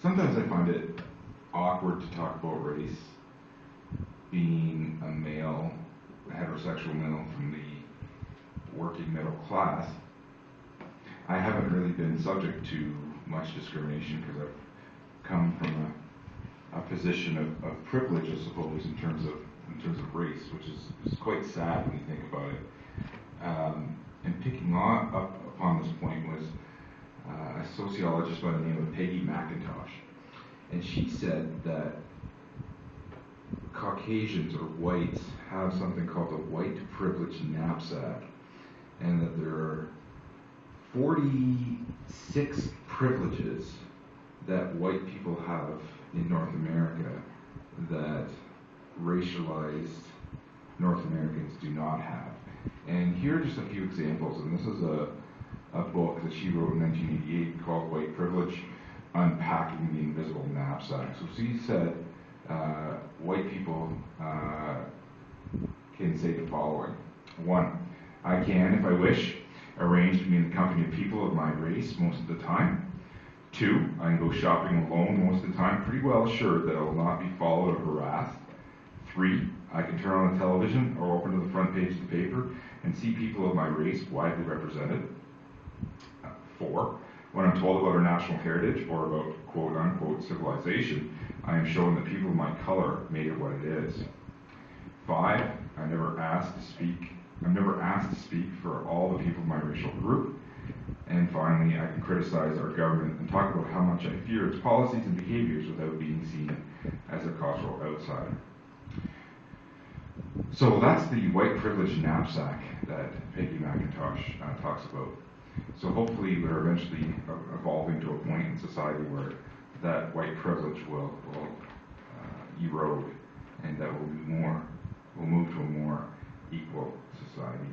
sometimes I find it awkward to talk about race, being a male, a heterosexual male from the working middle class. I haven't really been subject to much discrimination because I've come from a position of privilege, I suppose, in terms of race, which is quite sad when you think about it. And picking up upon this point was a sociologist by the name of Peggy McIntosh, and she said that Caucasians or whites have something called the white privilege knapsack, and that there are 46 privileges that white people have in North America that racialized North Americans do not have. And here are just a few examples, and this is a book that she wrote in 1988 called White Privilege, Unpacking the Invisible Knapsack. So she said white people can say the following. 1, I can, if I wish, arrange to be in the company of people of my race most of the time. 2, I can go shopping alone most of the time, pretty well assured that I will not be followed or harassed. 3, I can turn on the television or open to the front page of the paper and see people of my race widely represented. 4, when I'm told about our national heritage or about quote-unquote civilization, I am shown that people of my color made it what it is. 5, I'm never asked to speak for all the people of my racial group. And finally, I can criticize our government and talk about how much I fear its policies and behaviors without being seen as a cultural outsider. So that's the white privilege knapsack that Peggy McIntosh talks about. So hopefully we're eventually evolving to a point in society where that white privilege will erode, and that we'll move to a more equal society.